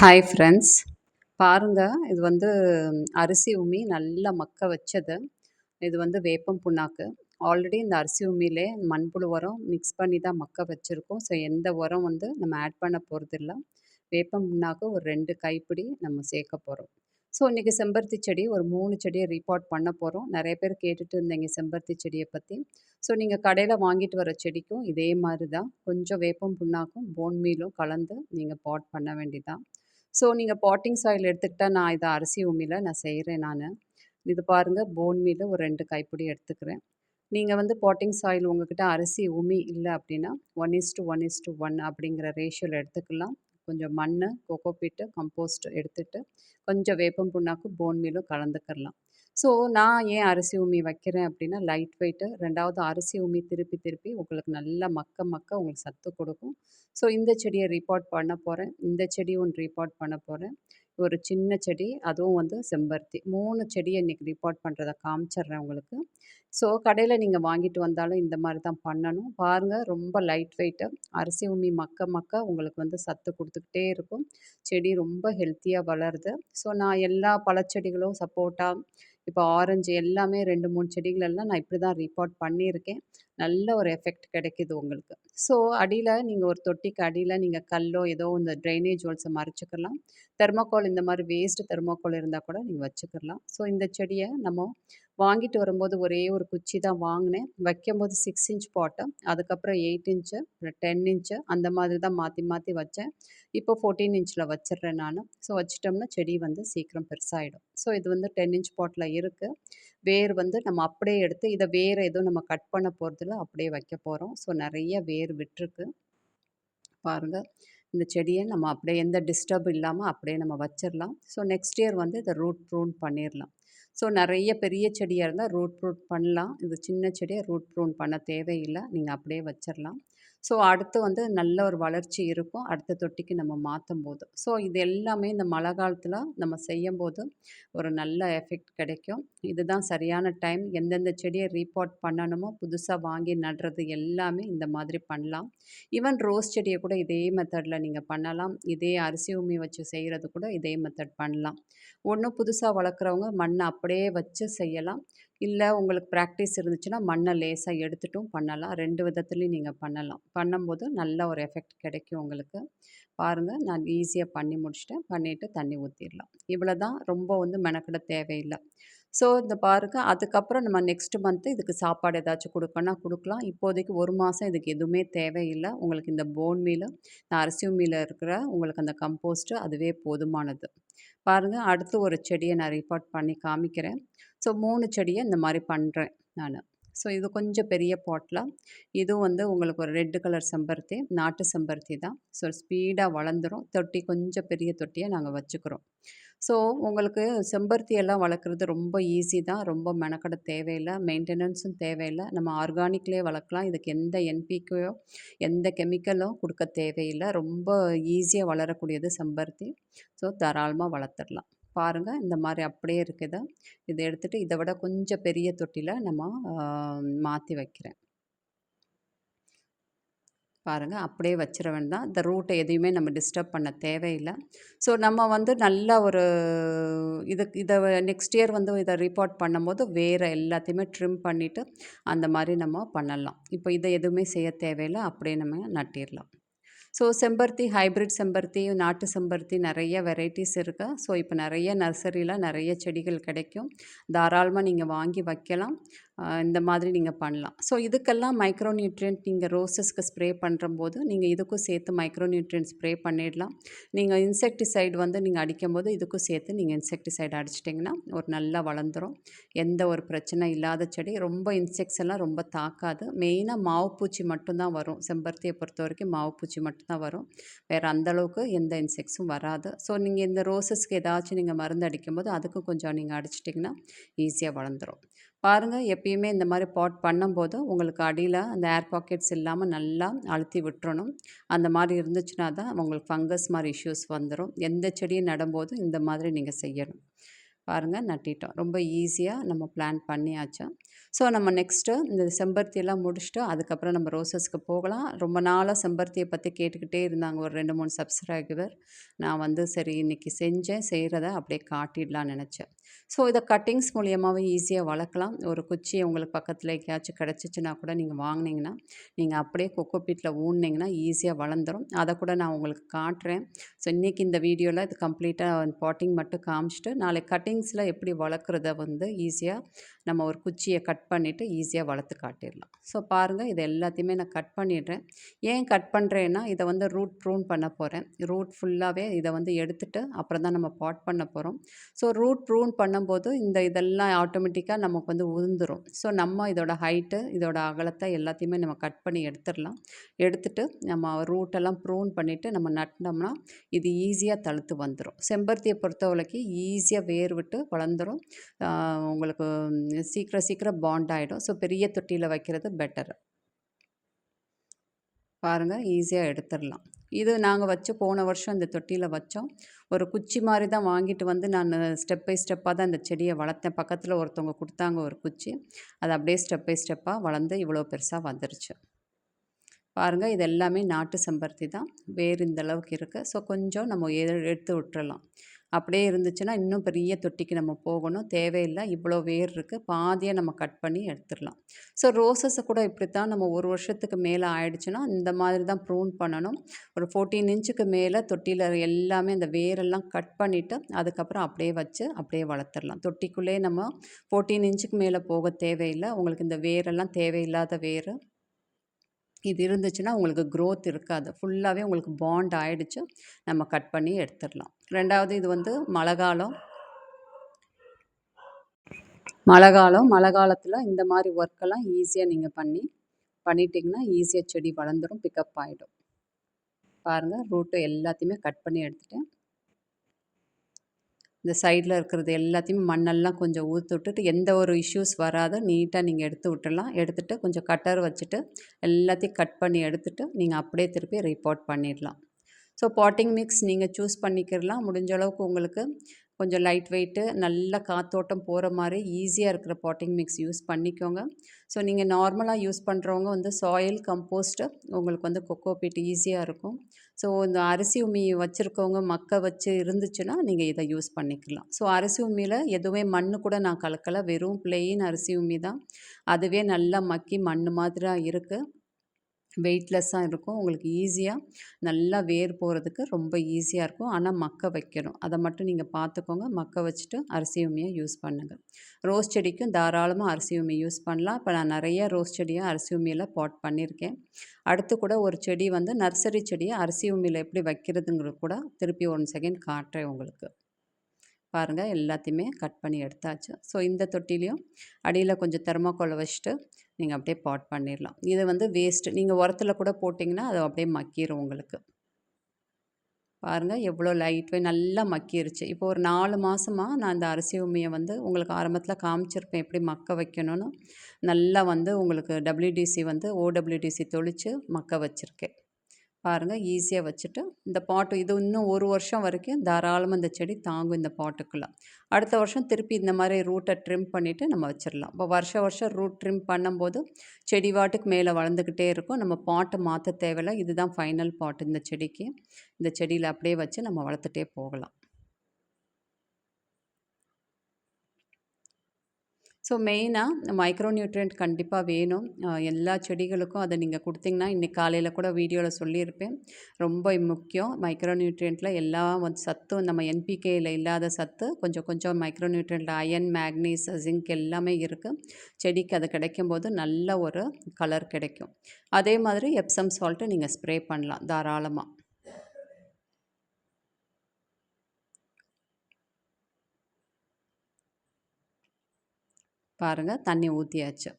Hi friends. பாருங்க, இது வந்து அரிசி உமி நல்லா மக்க வச்சது. இது வந்து வேப்பம் புண்ணாக்கு. ஆல்ரெடி இந்த அரிசி உமியிலே மண்புழு உரம் மிக்ஸ் பண்ணி தான் மக்க வச்சிருக்கோம். ஸோ எந்த உரம் வந்து நம்ம ஆட் பண்ண போறதில்ல. வேப்பம் புண்ணாக்கு ஒரு 2 கைப்பிடி நம்ம சேர்க்க போறோம். ஸோ இன்னைக்கு செம்பருத்தி செடி ஒரு 3 செடிய ரீபாட் பண்ண போறோம். நெறைய பேர் கேட்டுட்டு இருந்தீங்க செம்பருத்தி செடிய பத்தி. ஸோ நீங்க கடையில வாங்கிட்டு வர செடிக்கும் இதே மாரி தான். கொஞ்சம் வேப்பம் புண்ணாக்கும், போன் மீலும் கலந்து நீங்க பாட் பண்ண வேண்டியது. ஸோ நீங்க பாட்டிங் சாயில் எடுத்துக்கிட்டா, நான் இத அரிசி உமியில நான் செய்றேன் நானு. இது பாருங்க, போன் மீலு ஒரு 2 கைப்பிடி எடுத்துக்கிறேன். நீங்க வந்து பாட்டிங் சாயில் உங்ககிட்ட அரிசி உமி இல்ல அப்டின்னா, 1:1:1 அப்படிங்கிற ரேஷியோல எடுத்துக்கலாம். கொஞ்சம் மண்ணு, கோகோ பீட்டு, கம்போஸ்ட் எடுத்துட்டு, கொஞ்சம் வேப்பம் புண்ணாக்கு, போன் மீலும் கலந்துக்கிறலாம். ஸோ நான் ஏன் அரிசி உமி வைக்கிறேன் அப்டின்னா, லைட் வெயிட்டு. 2வது அரிசி உமி திருப்பி திருப்பி உங்களுக்கு நல்லா மக்க மக்க உங்களுக்கு சத்து கொடுக்கும். ஸோ இந்த செடிய ரீபாட் பண்ண போறேன். இந்த செடியும் ரீபாட் பண்ண போறேன். ஒரு சின்ன செடி, அதுவும் வந்து செம்பருத்தி. 3 செடிய இன்னைக்கு ரீபாட் பண்றத காமிச்சர்றேன் உங்களுக்கு. ஸோ கடையில நீங்க வாங்கிட்டு வந்தாலும் இந்த மாரி தான் பண்ணணும். பாருங்க, ரொம்ப லைட் வெயிட்டு. அரிசி உமி மக்க மக்க உங்களுக்கு வந்து சத்து குடுத்துக்கிட்டே இருக்கும். செடி ரொம்ப ஹெல்த்தியா வளருது. ஸோ நான் எல்லா பழச்செடிகளும் சப்போட்டா, இப்போ ஆரஞ்சு எல்லாமே 2, 3 செடிகளெல்லாம் நான் இப்படி தான் ரீபாட் பண்ணியிருக்கேன். நல்ல ஒரு எஃபெக்ட் கிடைக்குது உங்களுக்கு. ஸோ அடியில நீங்க ஒரு தொட்டிக்கு அடியில நீங்க கல்லோ, ஏதோ இந்த ட்ரைனேஜ் ஹோல்ஸ மறைச்சுக்கலாம். தெர்மாக்கோல் இந்த மாரி வேஸ்ட் தெர்மாக்கோல் இருந்தா கூட நீங்க வச்சுக்கலாம். ஸோ இந்த செடிய நம்ம வாங்கிட்டு வரும்போது ஒரே ஒரு குச்சி தான் வாங்குனேன். வைக்கும்போது 6 இன்ச் பாட்டு, அதுக்கப்புறம் 8 இன்ச்சு, அப்புறம் 10 இன்ச்சு அந்த மாதிரி தான் மாத்தி மாத்தி வச்சேன். இப்போ 14 இன்ச்ல வச்சுடுறேன் நானு. ஸோ வச்சுட்டோம்னா செடி வந்து சீக்கிரம் பெருசாயிடும். ஸோ இது வந்து 10 இன்ச் பாட்ல இருக்கு. வேர் வந்து நம்ம அப்படியே எடுத்து இத வேற எதுவும் நம்ம கட் பண்ண போறதில்ல. அப்படியே வைக்க போறோம். ஸோ நெறைய வேர் விட்டுருக்கு. பாருங்க. இந்த செடிய நம்ம அப்படியே எந்த டிஸ்டர்ப் இல்லாம அப்படியே நம்ம வச்சிரலாம். ஸோ நெக்ஸ்ட் இயர் வந்து இத ரூட் ப்ரூன் பண்ணிரலாம். ஸோ நெறைய பெரிய செடியா இருந்தா ரூட் ப்ரூன் பண்ணலாம். இது சின்ன செடிய ரூட் ப்ரூன் பண்ண தேவையில்ல. நீங்க அப்படியே வச்சிரலாம். ஸோ அடுத்து வந்து நல்ல ஒரு வளர்ச்சி இருக்கும். அடுத்த தொட்டிக்கு நம்ம மாத்தும்போது. ஸோ இது எல்லாமே இந்த மழை காலத்துல நம்ம செய்யும்போது ஒரு நல்ல எஃபெக்ட் கிடைக்கும். இதுதான் சரியான டைம். எந்தெந்த செடிய ரீபாட் பண்ணணுமோ, புதுசா வாங்கி நடுறது எல்லாமே இந்த மாதிரி பண்ணலாம். ஈவன் ரோஸ் செடிய கூட இதே மெத்தட்ல நீங்க பண்ணலாம். இதே அரிசி உமி வச்சு செய்றது கூட இதே மெத்தட் பண்ணலாம். ஒண்ணும் புதுசா வளர்க்குறவங்க மண்ண அப்படியே வச்சு செய்யலாம். இல்ல உங்களுக்கு பிராக்டிஸ் இருந்துச்சுன்னா, மண்ண லேசா எடுத்துட்டும் பண்ணலாம். 2 விதத்துலயும் நீங்க பண்ணலாம். பண்ணும்போது நல்ல ஒரு எஃபெக்ட் கிடைக்கும் உங்களுக்கு. பாருங்க, நான் ஈஸியா பண்ணி முடிச்சுட்டேன். பண்ணிட்டு தண்ணி ஊத்திரலாம். இவ்வளோதான், ரொம்ப வந்து மெனக்கெட தேவையில்ல. ஸோ இந்த பாருங்க, அதுக்கப்புறம் நம்ம நெக்ஸ்ட் மந்த் இதுக்கு சாப்பாடு ஏதாச்சும் குடுக்கன்னா குடுக்கலாம். இப்போதைக்கு 1 மாசம் இதுக்கு எதுவுமே தேவையில்ல. உங்களுக்கு இந்த போன் மீலு, இந்த அரிசி மீல்ல இருக்கிற உங்களுக்கு அந்த கம்போஸ்ட் அதுவே போதுமானது. பாருங்க, அடுத்து ஒரு செடிய நான் ரீபாட் பண்ணி காமிக்கிறேன். ஸோ 3 செடிய இந்த மாரி பண்றேன் நானு. ஸோ இது கொஞ்சம் பெரிய பாட்ல. இதுவும் வந்து உங்களுக்கு ஒரு ரெட் கலர் செம்பருத்தி, நாட்டு செம்பருத்தி தான். ஸோ ஸ்பீடா வளர்ந்துரும். தொட்டி கொஞ்சம் பெரிய தொட்டியா நாங்க வச்சுக்கிறோம். ஸோ உங்களுக்கு செம்பருத்தி எல்லாம் வளர்க்குறது ரொம்ப ஈஸி தான். ரொம்ப மெனக்கெட தேவையில்ல. மெயின்டெனன்ஸும் தேவையில்ல. நம்ம ஆர்கானிக்லயே வளர்க்கலாம். இதுக்கு எந்த என்பிகேயோ, எந்த கெமிக்கலும் குடுக்க தேவையில்ல. ரொம்ப ஈஸியா வளரக்கூடியது செம்பருத்தி. ஸோ தாராளமா வளர்த்துறலாம். பாருங்க, இந்த மாரி அப்படியே இருக்குது. இத எடுத்துட்டு இத விட கொஞ்சம் பெரிய தொட்டில நம்ம மாத்தி வைக்கிறேன். பாருங்க, அப்படியே வச்சிர வேண்டாம். இந்த ரூட்ட எதையுமே நம்ம டிஸ்டர்ப் பண்ண தேவையில்ல. ஸோ நம்ம வந்து நல்ல ஒரு இத நெக்ஸ்ட் இயர் வந்து இத ரீபாட் பண்ணும்போது வேற எல்லாத்தையுமே ட்ரிம் பண்ணிட்டு, அந்த மாரி நம்ம பண்ணலாம். இப்போ இத எதுவுமே செய்ய தேவையில்ல. அப்படியே நம்ம நட்டிரலாம். ஸோ செம்பருத்தி, ஹைபிரிட் செம்பருத்தி, நாட்டு செம்பருத்தி நெறைய வெரைட்டிஸ் இருக்கு. ஸோ இப்போ நெறைய நர்சரியில நெறைய செடிகள் கிடைக்கும். தாராளமா நீங்க வாங்கி வைக்கலாம். இந்த மாதிரி நீங்க பண்ணலாம். ஸோ இதுக்கெல்லாம் மைக்ரோ நியூட்ரியன்ட் நீங்க ரோசஸ்க்கு ஸ்ப்ரே பண்றம்போது, நீங்க இதுக்கும் சேர்த்து மைக்ரோ நியூட்ரியன்ட் ஸ்ப்ரே பண்ணிடலாம். நீங்க இன்செக்டிசைட் வந்து நீங்க அடிக்கும்போது, இதுக்கும் சேர்த்து நீங்க இன்செக்டிசைட் அடிச்சிட்டிங்கன்னா, ஒரு நல்லா வளர்ந்துரும். எந்த ஒரு பிரச்சனை இல்லாத செடி. ரொம்ப இன்செக்ட்ஸ் எல்லாம் ரொம்ப தாக்காது. மெயினா மாவுப்பூச்சி மட்டும் தான் வரும். செம்பருத்திய பொறுத்தவரைக்கும் மாவுப்பூச்சி மட்டும் தான் வரும். வேற அந்த அளவுக்கு எந்த இன்செக்ட்ஸும் வராது. ஸோ நீங்க இந்த ரோசஸ்க்கு ஏதாச்சும் நீங்க மருந்து அடிக்கும்போது, அதுக்கும் கொஞ்சம் நீங்க அடிச்சிட்டிங்கன்னா, ஈஸியா வளர்ந்துரும். பாருங்க, எப்பயுமே இந்த மாரி பாட் பண்ணும்போது, உங்களுக்கு அடியில அந்த ஏர் பாக்கெட்ஸ் இல்லாம நல்லா அழுத்தி விட்டுறணும். அந்த மாரி இருந்துச்சுன்னா தான் உங்களுக்கு ஃபங்கஸ் மாரி இஷ்யூஸ் வந்துரும். எந்த செடியும் நடும்போதும் இந்த மாதிரி நீங்க செய்யணும். பாருங்க, நட்டிட்டோம். ரொம்ப ஈஸியா நம்ம பிளான் பண்ணியாச்சு. ஸோ நம்ம நெக்ஸ்ட்டு இந்த செம்பருத்தியெல்லாம் முடிச்சுட்டு அதுக்கப்புறம் நம்ம ரோசஸ்க்கு போகலாம். ரொம்ப நாளாக செம்பருத்திய பத்தி கேட்டுக்கிட்டே இருந்தாங்க ஒரு 2, 3 சப்ஸ்கிரைபர். நான் வந்து சரி இன்னைக்கு செஞ்சேன். செய்றத அப்படியே காட்டிடலான்னு நெனச்சேன். ஸோ இத கட்டிங்ஸ் மூலியமாவே ஈஸியா வளர்க்கலாம். ஒரு குச்சி உங்களுக்கு பக்கத்துல எங்கேயாச்சும் கிடைச்சுச்சுன்னா கூட நீங்க வாங்குனீங்கன்னா, நீங்க அப்படியே கொக்கோ பீட்ல ஊன்னீங்கன்னா ஈஸியா வளர்ந்துரும். அத கூட நான் உங்களுக்கு காட்டுறேன். ஸோ இன்னைக்கு இந்த வீடியோல இது கம்ப்ளீட்டா பாட்டிங் மட்டும் காமிச்சுட்டு, நாளைக்கு கட்டிங்ஸ்ல எப்படி வளர்க்குறத வந்து ஈஸியா நம்ம ஒரு குச்சிய கட் பண்ணிவிட்டு ஈஸியாக வளர்த்து காட்டிடலாம். ஸோ பாருங்கள் இது எல்லாத்தையுமே நான் கட் பண்ணிடுறேன். ஏன் கட் பண்ணுறேன்னா இதை வந்து ரூட் ப்ரூன் பண்ண போகிறேன். ரூட் ஃபுல்லாகவே இதை வந்து எடுத்துட்டு அப்புறம் தான் நம்ம பாட் பண்ண போகிறோம். ஸோ ரூட் ப்ரூன் பண்ணும்போது இதெல்லாம் ஆட்டோமேட்டிக்காக நமக்கு வந்து உதிர்ந்துரும். ஸோ நம்ம இதோட ஹைட்டு இதோட அகலத்தை எல்லாத்தையுமே நம்ம கட் பண்ணி எடுத்துடலாம். எடுத்துட்டு நம்ம ரூட்டெல்லாம் ப்ரூன் பண்ணிவிட்டு நம்ம நட்டினோம்னா இது ஈஸியாக தழுத்து வந்துடும். செம்பருத்தியை பொறுத்தவரைக்கும் ஈஸியாக வேர் விட்டு வளர்ந்துடும். உங்களுக்கு சீக்கிரம் சீக்கிரம் பாண்ட் ஆகிடும். ஸோ பெரிய தொட்டியில் வைக்கிறது பெட்டர். பாருங்கள் ஈஸியாக எடுத்துடலாம். இது நாங்கள் வச்சு போன வருஷம் இந்த தொட்டியில் வச்சோம். ஒரு குச்சி மாதிரி தான் வாங்கிட்டு வந்து நான் ஸ்டெப் பை ஸ்டெப்பாக தான் இந்த செடியை வளர்த்தேன். பக்கத்தில் ஒருத்தவங்க கொடுத்தாங்க ஒரு குச்சி. அது அப்படியே ஸ்டெப் பை ஸ்டெப்பாக வளர்ந்து இவ்வளோ பெருசாக வந்துருச்சு. பாருங்கள் இது எல்லாமே நாட்டு செம்பருத்தி தான். வேர் இந்த அளவுக்கு இருக்குது. ஸோ கொஞ்சம் நம்ம எடுத்து விட்டுறலாம். அப்படியே இருந்துச்சுன்னா இன்னும் பெரிய தொட்டிக்கு நம்ம போகணும் தேவையில்லை. இவ்வளோ வேர் இருக்குது. பாதியாக நம்ம கட் பண்ணி எடுத்துடலாம். ஸோ ரோசஸை கூட இப்படி தான் நம்ம ஒரு வருஷத்துக்கு மேலே ஆயிடுச்சுன்னா இந்த மாதிரி தான் ப்ரூன் பண்ணணும். ஒரு 14 இன்ச்சுக்கு மேலே தொட்டியில் எல்லாமே அந்த வேரெல்லாம் கட் பண்ணிவிட்டு அதுக்கப்புறம் அப்படியே வச்சு அப்படியே வளர்த்துடலாம். தொட்டிக்குள்ளே நம்ம 14 இன்ச்சுக்கு மேலே போக தேவையில்லை. உங்களுக்கு இந்த வேரெல்லாம் தேவையில்லாத வேர் இது இருந்துச்சுன்னா உங்களுக்கு க்ரோத் இருக்காது. ஃபுல்லாகவே உங்களுக்கு பாண்ட் ஆயிடுச்சு. நம்ம கட் பண்ணி எடுத்துடலாம். 2வது இது வந்து மழை காலம். மழை காலத்தில் இந்த மாதிரி ஒர்க்கெல்லாம் ஈஸியாக நீங்கள் பண்ணிட்டீங்கன்னா ஈஸியாக செடி வளர்ந்துடும், பிக்கப் ஆகிடும். பாருங்கள் ரூட்டு எல்லாத்தையுமே கட் பண்ணி எடுத்துட்டேன். இந்த சைடில் இருக்கிறது எல்லாத்தையுமே மண்ணெல்லாம் கொஞ்சம் ஊற்றி விட்டுட்டு எந்த ஒரு இஷ்யூஸ் வராது நீட்டாக நீங்கள் எடுத்து விட்டுடலாம். எடுத்துகிட்டு கொஞ்சம் கட்டர் வச்சுட்டு எல்லாத்தையும் கட் பண்ணி எடுத்துகிட்டு நீங்கள் அப்படியே திருப்பி ரீபாட் பண்ணிடலாம். ஸோ பாட்டிங் மிக்ஸ் நீங்கள் சூஸ் பண்ணிக்கிறலாம். முடிஞ்ச அளவுக்கு உங்களுக்கு கொஞ்சம் லைட் வெயிட்டு நல்ல காற்றோட்டம் போகிற மாதிரி ஈஸியாக இருக்கிற பாட்டிங் மிக்ஸ் யூஸ் பண்ணிக்கோங்க. ஸோ நீங்கள் நார்மலாக யூஸ் பண்ணுறவங்க வந்து சாயில் கம்போஸ்ட்டு உங்களுக்கு வந்து கொக்கோ பீட் ஈஸியாக இருக்கும். ஸோ இந்த அரிசி உமி வச்சுருக்கவங்க மக்க வச்சு இருந்துச்சுன்னா நீங்கள் இதை யூஸ் பண்ணிக்கலாம். ஸோ அரிசி உமியில் எதுவுமே மண் கூட நான் கலக்கலை. வெறும் பிளெயின் அரிசி உமி தான். அதுவே நல்லா மக்கி மண் மாதிரி தான் இருக்குது. வெயிட்லெஸ்ஸாக இருக்கும். உங்களுக்கு ஈஸியாக நல்லா வேர் போகிறதுக்கு ரொம்ப ஈஸியாக இருக்கும். ஆனால் மக்க வைக்கணும். அதை மட்டும் நீங்கள் பார்த்துக்கோங்க. மக்க வச்சுட்டு அரிசி உமியை யூஸ் பண்ணுங்கள். ரோஸ் செடிக்கும் தாராளமாக அரிசி உமி யூஸ் பண்ணலாம். இப்போ நான் நிறைய ரோஸ் செடியை அரிசி உமியில் பாட் பண்ணியிருக்கேன். அடுத்து கூட ஒரு செடி வந்து நர்சரி செடியை அரிசி உமியில் எப்படி வைக்கிறதுங்கிறது கூட திருப்பி 1 செகண்ட் காட்டுறேன் உங்களுக்கு. பாருங்கள் எல்லாத்தையுமே கட் பண்ணி எடுத்தாச்சு. ஸோ இந்த தொட்டிலையும் அடியில் கொஞ்சம் தெர்மாக்கோலை வச்சுட்டு நீங்கள் அப்படியே பாட் பண்ணிடலாம். இது வந்து வேஸ்ட்டு. நீங்கள் உரத்தில் கூட போட்டிங்கன்னா அது அப்படியே மக்கிரும் உங்களுக்கு. பாருங்கள் எவ்வளோ லைட் வெயிட் நல்லா மக்கிருச்சு. இப்போ ஒரு 4 மாதமாக நான் இந்த அரிசி உமியை வந்து உங்களுக்கு ஆரம்பத்தில் காமிச்சிருப்பேன் எப்படி மக்க வைக்கணும்னு. நல்லா வந்து உங்களுக்கு WDC வந்து OWDC தொளித்து மக்க வச்சுருக்கேன். பாருங்கள் ஈஸியாக வச்சுட்டு இந்த பாட்டு இது இன்னும் 1 வருஷம் வரைக்கும் தாராளமாக இந்த செடி தாங்கும் இந்த பாட்டுக்குள்ளே. அடுத்த வருஷம் திருப்பி இந்த மாதிரி ரூட்டை ட்ரிம் பண்ணிவிட்டு நம்ம வச்சிடலாம். இப்போ வருஷம் ரூட் ட்ரிம் பண்ணும்போது செடி வாட்டுக்கு மேலே வளர்ந்துக்கிட்டே இருக்கும். நம்ம பாட்டை மாற்ற தேவையில்லை. இதுதான் ஃபைனல் பாட் இந்த செடிக்கு. இந்த செடியில் அப்படியே வச்சு நம்ம வளர்த்துட்டே போகலாம். ஸோ மெயினாக மைக்ரோ நியூட்ரியன்ட் கண்டிப்பாக வேணும். எல்லா செடிகளுக்கும் அதை நீங்கள் கொடுத்தீங்கன்னா இன்றைக்கி காலையில் கூட வீடியோவில் சொல்லியிருப்பேன். ரொம்ப முக்கியம் மைக்ரோ நியூட்ரியண்ட்டில் எல்லா சத்தும் நம்ம NPKயில் இல்லாத சத்து கொஞ்சம் கொஞ்சம் மைக்ரோ நியூட்ரியண்ட்டில் அயன், மேக்னீஸ், ஜிங்க் எல்லாமே இருக்குது. செடிக்கு அது கிடைக்கும்போது நல்ல ஒரு கலர் கிடைக்கும். அதே மாதிரி எப்சம் சால்ட்டை நீங்கள் ஸ்ப்ரே பண்ணலாம் தாராளமாக. பாருங்கள் தண்ணி ஊற்றியாச்சு.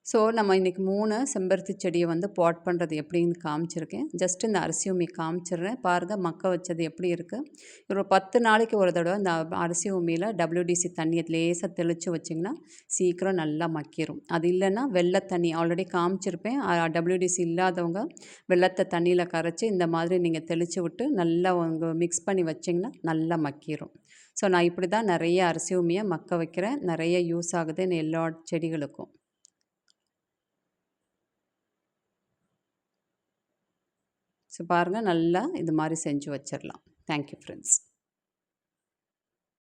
ஸோ நம்ம இன்றைக்கி 3 செம்பருத்தி செடியை வந்து பாட் பண்ணுறது எப்படின்னு காமிச்சிருக்கேன். ஜஸ்ட் இந்த அரிசி உமி காமிச்சிடுறேன். பாருங்கள் மக்க வச்சது எப்படி இருக்குது. ஒரு 10 நாளைக்கு ஒரு தடவை இந்த அரிசி உமியில் WDC தண்ணியை லேசாக தெளித்து வச்சிங்கன்னா சீக்கிரம் நல்லா மக்கிரும். அது இல்லைன்னா வெள்ளை தண்ணி ஆல்ரெடி காமிச்சிருப்பேன். WDC இல்லாதவங்க வெள்ளத்தை தண்ணியில் கரைச்சி இந்த மாதிரி நீங்கள் தெளித்து விட்டு நல்லா மிக்ஸ் பண்ணி வச்சிங்கன்னா நல்லா மக்கிரும். ஸோ நான் இப்படி தான் நிறைய அரிசி உமியை மக்க வைக்கிறேன். நிறைய யூஸ் ஆகுது எல்லா செடிகளுக்கும். ஸோ பாருங்கள், நல்லா இது மாதிரி செஞ்சு வச்சிடலாம். Thank you friends.